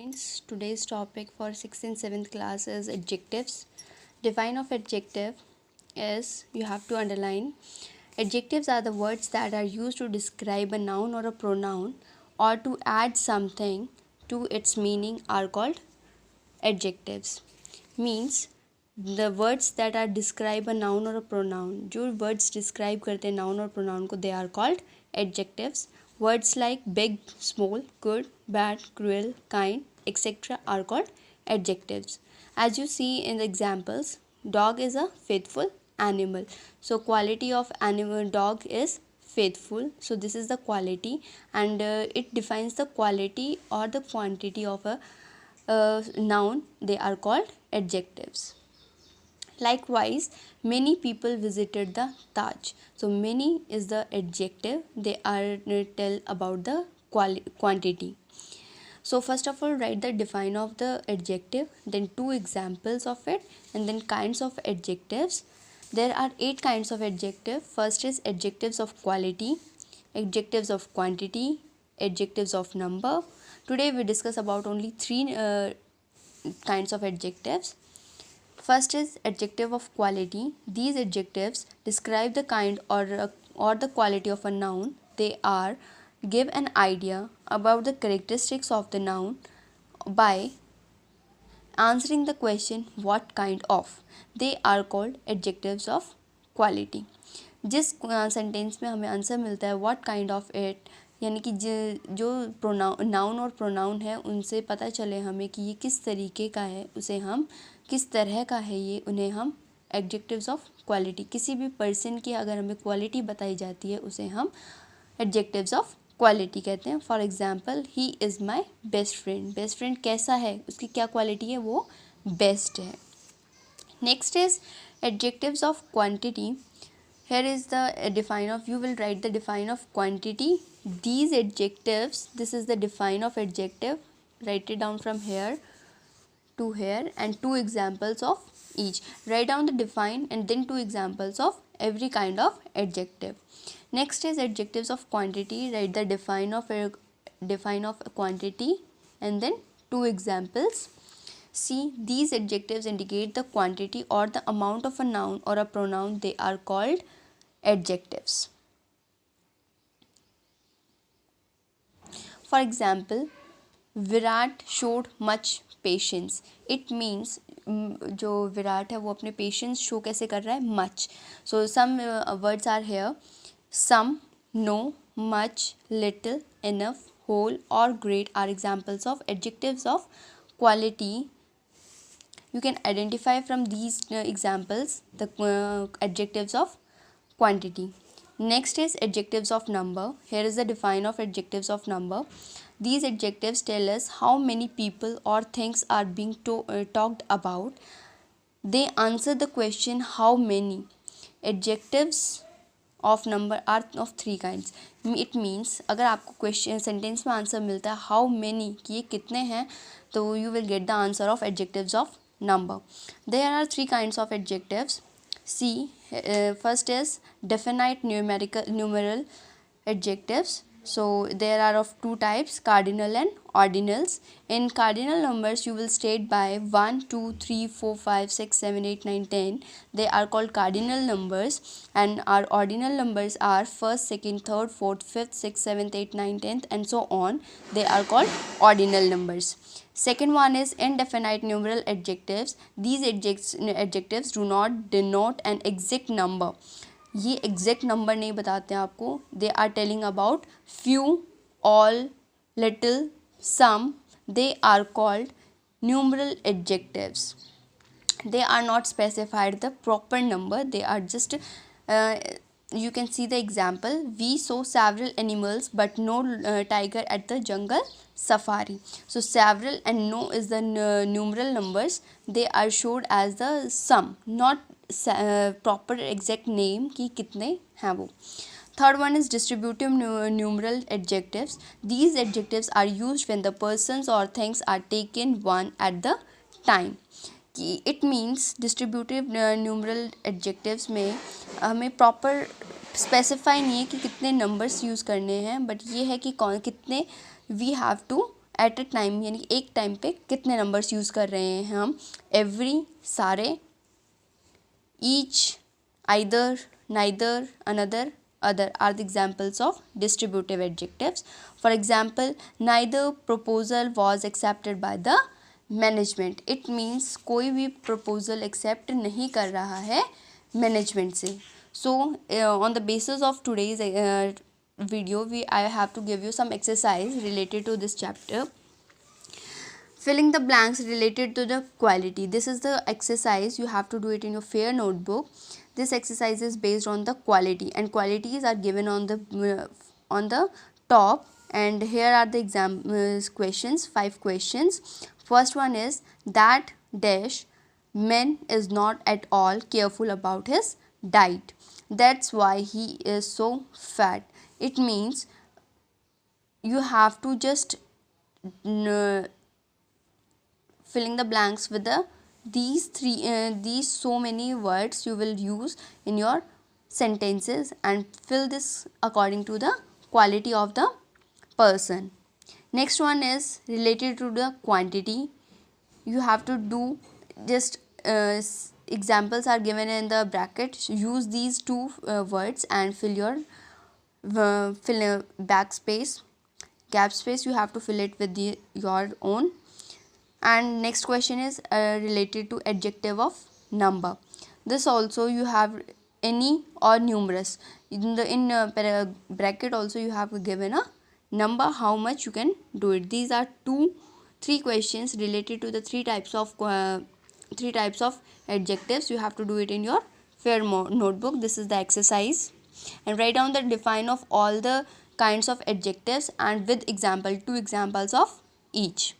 Friends, today's topic for 6th and 7th class is adjectives. Define of adjective is, you have to underline, adjectives are the words that are used to describe a noun or a pronoun or to add something to its meaning are called adjectives. Means the words that are describe a noun or a pronoun, जो words describe करते हैं noun और pronoun को, they are called adjectives. Words like big, small, good, bad, cruel, kind, etc. are called adjectives. As you see in the examples, dog is a faithful animal. So quality of animal dog is faithful. So this is the quality, and it defines the quality or the quantity of a noun. They are called adjectives. Likewise, many people visited the Taj. So many is the adjective. They are tell about the quantity. So first of all, write the define of the adjective, then two examples of it, and then kinds of adjectives. There are 8 kinds of adjective. First is adjectives of quality, adjectives of quantity, adjectives of number. Today we discuss about only 3 kinds of adjectives. First is adjective of quality. These adjectives describe the kind or the quality of a noun. They are give an idea about the characteristics of the noun by answering the question what kind of. They are called adjectives of quality. जिस sentence में हमें answer मिलता है what kind of it, यानी कि जो pronoun noun और pronoun है उनसे पता चले हमें कि ये किस तरीके का है, उसे हम किस तरह का है, ये उन्हें हम एडजेक्टिव्स ऑफ क्वालिटी. किसी भी पर्सन की अगर हमें क्वालिटी बताई जाती है उसे हम एडजेक्टिव्स ऑफ क्वालिटी कहते हैं. For example, he is my best friend. Best friend कैसा है, उसकी क्या क्वालिटी है, वो बेस्ट है. Next is adjectives of quantity. Here is the define of, you will write the define of quantity. These adjectives, this is the define of adjective. Write it down from here to here and 2 examples of each. Write down the define and then 2 examples of every kind of adjective. Next is adjectives of quantity. Write the define of quantity and then 2 examples. See, these adjectives indicate the quantity or the amount of a noun or a pronoun. They are called adjectives. For example, Virat showed much patience. It means जो विराट है वो अपने patience show कैसे कर रहा है, much. So some words are here. Some, no, much, little, enough, whole और great are examples of adjectives of quality. You can identify from these examples the adjectives of quantity. Next is adjectives of number. Here is the define of adjectives of number. These adjectives tell us how many people or things are being talked about. They answer the question how many. Adjectives of number are of 3 kinds. It means अगर आपको question sentence में answer मिलता है how many कि ये कितने हैं, तो you will get the answer of adjectives of number. There are 3 kinds of adjectives. See, first is definite numeral adjectives. So there are of 2 types, cardinal and ordinals. In cardinal numbers you will state by 1, 2, 3, 4, 5, 6, 7, 8, 9, 10. They are called cardinal numbers, and our ordinal numbers are 1st, 2nd, 3rd, 4th, 5th, 6th, 7th, 8th, 9th, 10th and so on. They are called ordinal numbers. Second one is indefinite numeral adjectives. These adjectives do not denote an exact number. ये exact number नहीं बताते हैं आपको. They are telling about few, all, little, some. They are called numeral adjectives. They are not specified the proper number. They are just you can see the example. We saw several animals but no tiger at the jungle safari. So several and no is the numeral numbers. They are showed as the sum, not proper exact name कि कितने हैं वो. Third one is distributive numeral adjectives. These adjectives are used when the persons or things are taken one at the time. कि it means distributive numeral adjectives में हमें proper specify नहीं है कि कितने नंबर्स यूज़ करने हैं, बट ये है कि कौन कितने we have to at a time यानी एक टाइम पे कितने नंबर्स यूज़ कर रहे हैं हम. एवरी, सारे, each, either, neither, another, other are the examples of distributive adjectives. For example, neither proposal was accepted by the management. It means कोई भी proposal accept नहीं कर रहा है management से. So on the basis of today's video, I have to give you some exercise related to this chapter. Filling the blanks related to the quality. This is the exercise. You have to do it in your fair notebook. This exercise is based on the quality, and qualities are given on the top. And here are the exam questions. 5 questions. First one is that dash man is not at all careful about his diet. That's why he is so fat. It means you have to just filling the blanks with these so many words you will use in your sentences, and fill this according to the quality of the person. Next one is related to the quantity. You have to do just examples are given in the bracket. Use these two words and fill a backspace, gap space. You have to fill it with your own. And next question is related to adjective of number. This also you have any or numerous. In the bracket also you have given a number, how much you can do it. These are 3 questions related to the three types of adjectives. You have to do it in your fair notebook. This is the exercise, and write down the define of all the kinds of adjectives and with example, 2 examples of each.